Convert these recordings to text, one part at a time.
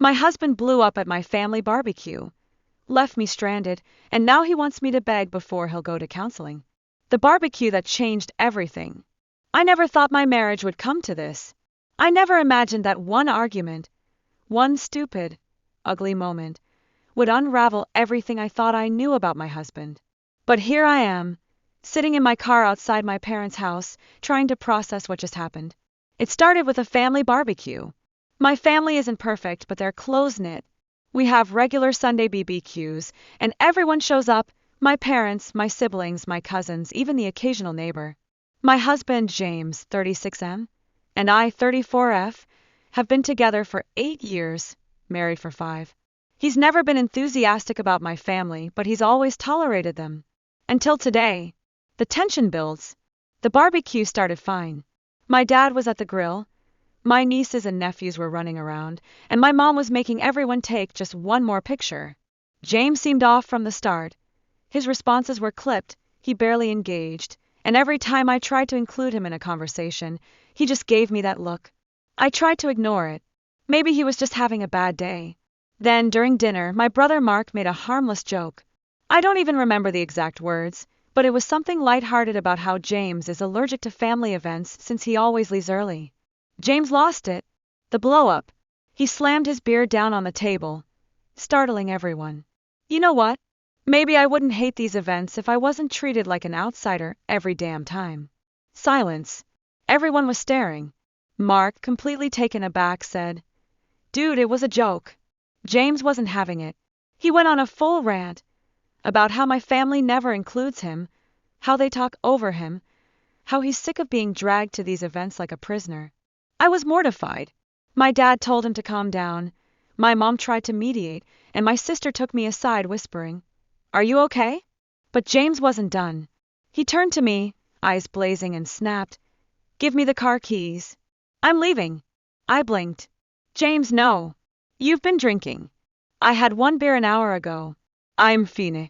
My husband blew up at my family barbecue, left me stranded, and now he wants me to beg before he'll go to counseling. The barbecue that changed everything. I never thought my marriage would come to this. I never imagined that one argument, one stupid, ugly moment, would unravel everything I thought I knew about my husband. But here I am, sitting in my car outside my parents' house, trying to process what just happened. It started with a family barbecue. My family isn't perfect, but they're close-knit. We have regular Sunday BBQs, and everyone shows up, my parents, my siblings, my cousins, even the occasional neighbor. My husband, James, 36M, and I, 34F, have been together for 8 years, married for 5. He's never been enthusiastic about my family, but he's always tolerated them. Until today. The tension builds. The barbecue started fine. My dad was at the grill. My nieces and nephews were running around, and my mom was making everyone take just one more picture. James seemed off from the start. His responses were clipped, he barely engaged, and every time I tried to include him in a conversation, he just gave me that look. I tried to ignore it. Maybe he was just having a bad day. Then, during dinner, my brother Mark made a harmless joke. I don't even remember the exact words, but it was something lighthearted about how James is allergic to family events since he always leaves early. James lost it. The blow-up. He slammed his beer down on the table, startling everyone. You know what? Maybe I wouldn't hate these events if I wasn't treated like an outsider every damn time. Silence. Everyone was staring. Mark, completely taken aback, said, "Dude, it was a joke." James wasn't having it. He went on a full rant about how my family never includes him, how they talk over him, how he's sick of being dragged to these events like a prisoner. I was mortified. My dad told him to calm down. My mom tried to mediate, and my sister took me aside whispering, "Are you okay?" But James wasn't done. He turned to me, eyes blazing, and snapped, "Give me the car keys. I'm leaving." I blinked. "James, no. You've been drinking. I had 1 beer an hour ago. I'm fine."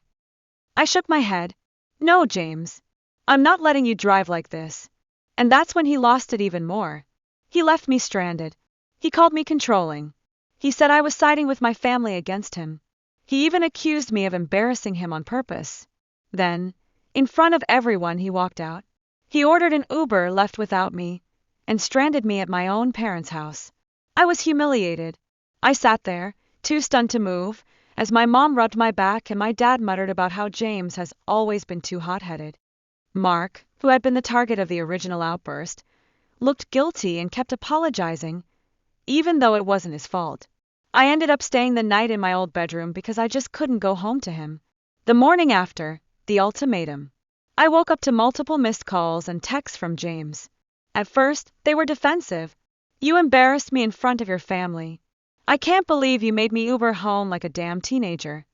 I shook my head. "No, James. I'm not letting you drive like this." And that's when he lost it even more. He left me stranded. He called me controlling. He said I was siding with my family against him. He even accused me of embarrassing him on purpose. Then, in front of everyone, he walked out. He ordered an Uber, left without me, and stranded me at my own parents' house. I was humiliated. I sat there, too stunned to move, as my mom rubbed my back and my dad muttered about how James has always been too hot-headed. Mark, who had been the target of the original outburst, looked guilty and kept apologizing, even though it wasn't his fault. I ended up staying the night in my old bedroom because I just couldn't go home to him. The morning after, the ultimatum. I woke up to multiple missed calls and texts from James. At first, they were defensive. "You embarrassed me in front of your family. I can't believe you made me Uber home like a damn teenager.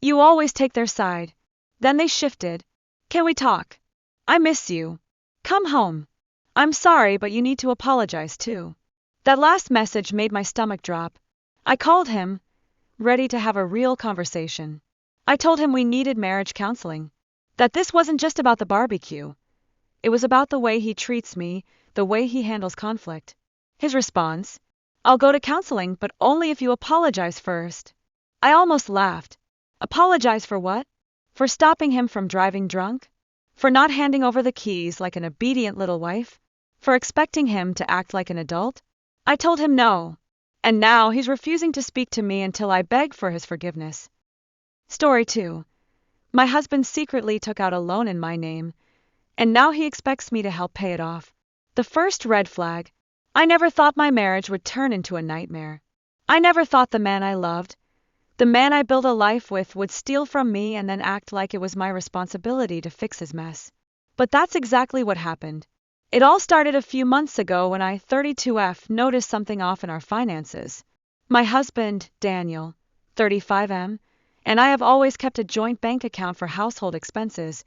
You always take their side." Then they shifted. "Can we talk? I miss you. Come home. I'm sorry, but you need to apologize too." That last message made my stomach drop. I called him, ready to have a real conversation. I told him we needed marriage counseling. That this wasn't just about the barbecue. It was about the way he treats me, the way he handles conflict. His response, "I'll go to counseling, but only if you apologize first." I almost laughed. Apologize for what? For stopping him from driving drunk? For not handing over the keys like an obedient little wife? For expecting him to act like an adult? I told him no. And now he's refusing to speak to me until I beg for his forgiveness. Story 2. My husband secretly took out a loan in my name, and now he expects me to help pay it off. The first red flag. I never thought my marriage would turn into a nightmare. I never thought the man I loved, the man I built a life with, would steal from me and then act like it was my responsibility to fix his mess. But that's exactly what happened. It all started a few months ago when I, 32F, noticed something off in our finances. My husband, Daniel, 35M, and I have always kept a joint bank account for household expenses,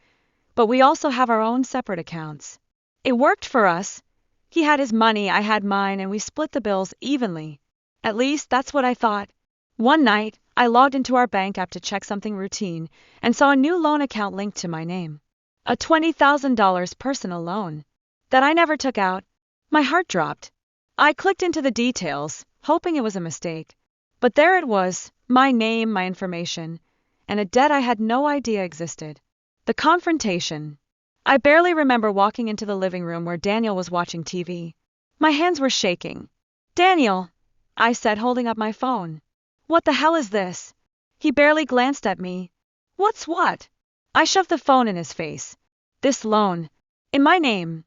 but we also have our own separate accounts. It worked for us. He had his money, I had mine, and we split the bills evenly. At least, that's what I thought. One night, I logged into our bank app to check something routine and saw a new loan account linked to my name. A $20,000 personal loan that I never took out. My heart dropped. I clicked into the details, hoping it was a mistake. But there it was, my name, my information, and a debt I had no idea existed. The confrontation. I barely remember walking into the living room where Daniel was watching TV. My hands were shaking. "Daniel," I said, holding up my phone. "What the hell is this?" He barely glanced at me. "What's what?" I shoved the phone in his face. "This loan. In my name."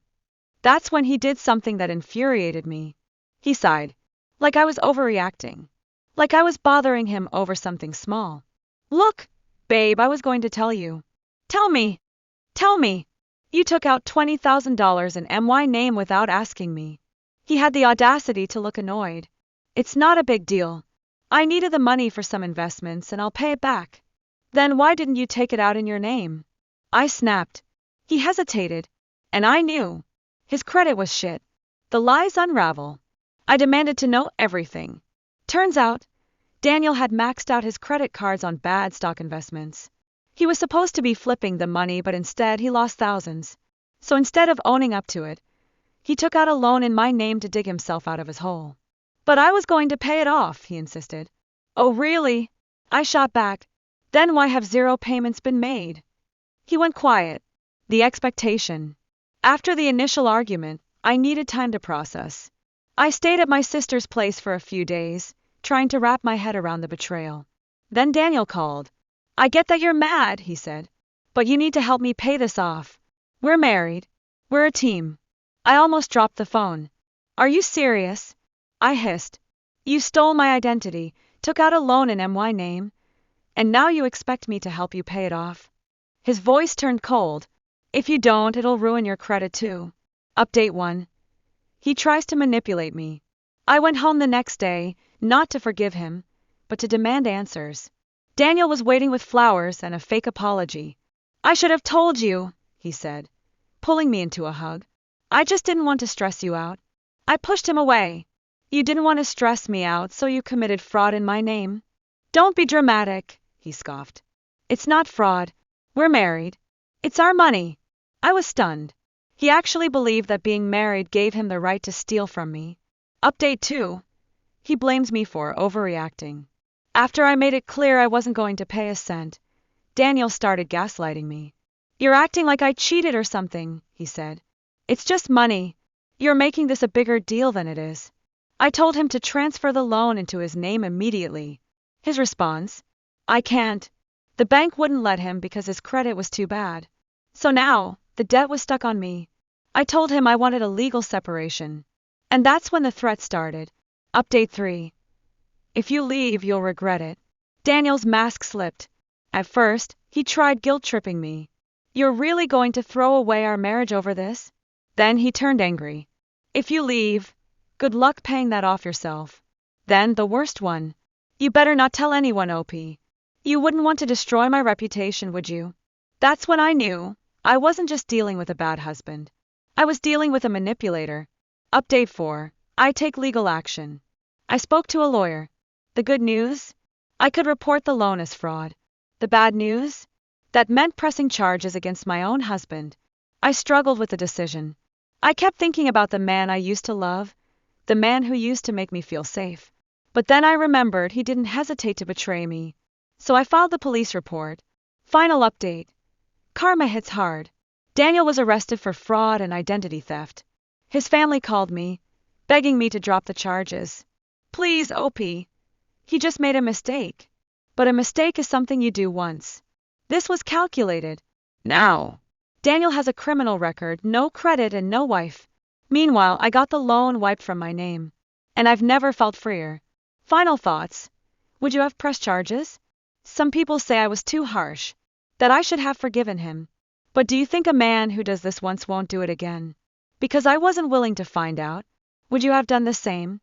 That's when he did something that infuriated me. He sighed. Like I was overreacting. Like I was bothering him over something small. "Look, babe, I was going to tell you." "Tell me. Tell me. You took out $20,000 in my name without asking me." He had the audacity to look annoyed. "It's not a big deal. I needed the money for some investments and I'll pay it back." "Then why didn't you take it out in your name?" I snapped. He hesitated. And I knew. His credit was shit. The lies unravel. I demanded to know everything. Turns out, Daniel had maxed out his credit cards on bad stock investments. He was supposed to be flipping the money, but instead he lost thousands. So instead of owning up to it, he took out a loan in my name to dig himself out of his hole. "But I was going to pay it off," he insisted. "Oh, really?" I shot back. "Then why have zero payments been made?" He went quiet. The expectation. After the initial argument, I needed time to process. I stayed at my sister's place for a few days, trying to wrap my head around the betrayal. Then Daniel called. "I get that you're mad," he said, "but you need to help me pay this off. We're married. We're a team." I almost dropped the phone. "Are you serious?" I hissed. "You stole my identity, took out a loan in my name, and now you expect me to help you pay it off?" His voice turned cold. "If you don't, it'll ruin your credit too." Update 1. He tries to manipulate me. I went home the next day, not to forgive him, but to demand answers. Daniel was waiting with flowers and a fake apology. "I should have told you," he said, pulling me into a hug. "I just didn't want to stress you out." I pushed him away. "You didn't want to stress me out, so you committed fraud in my name?" "Don't be dramatic," he scoffed. "It's not fraud. We're married. It's our money." I was stunned. He actually believed that being married gave him the right to steal from me. Update 2. He blamed me for overreacting. After I made it clear I wasn't going to pay a cent, Daniel started gaslighting me. "You're acting like I cheated or something," he said. "It's just money. You're making this a bigger deal than it is." I told him to transfer the loan into his name immediately. His response? "I can't." The bank wouldn't let him because his credit was too bad. So now, the debt was stuck on me. I told him I wanted a legal separation. And that's when the threat started. Update 3. "If you leave, you'll regret it." Daniel's mask slipped. At first, he tried guilt-tripping me. "You're really going to throw away our marriage over this?" Then he turned angry. "If you leave, good luck paying that off yourself." Then the worst one. "You better not tell anyone, OP. You wouldn't want to destroy my reputation, would you?" That's when I knew I wasn't just dealing with a bad husband. I was dealing with a manipulator. Update 4. I take legal action. I spoke to a lawyer. The good news? I could report the loan as fraud. The bad news? That meant pressing charges against my own husband. I struggled with the decision. I kept thinking about the man I used to love, the man who used to make me feel safe. But then I remembered he didn't hesitate to betray me. So I filed the police report. Final update. Karma hits hard. Daniel was arrested for fraud and identity theft. His family called me, begging me to drop the charges. "Please, OP. He just made a mistake." But a mistake is something you do once. This was calculated. Now, Daniel has a criminal record, no credit and no wife. Meanwhile, I got the loan wiped from my name. And I've never felt freer. Final thoughts. Would you have pressed charges? Some people say I was too harsh, that I should have forgiven him. But do you think a man who does this once won't do it again? Because I wasn't willing to find out. Would you have done the same?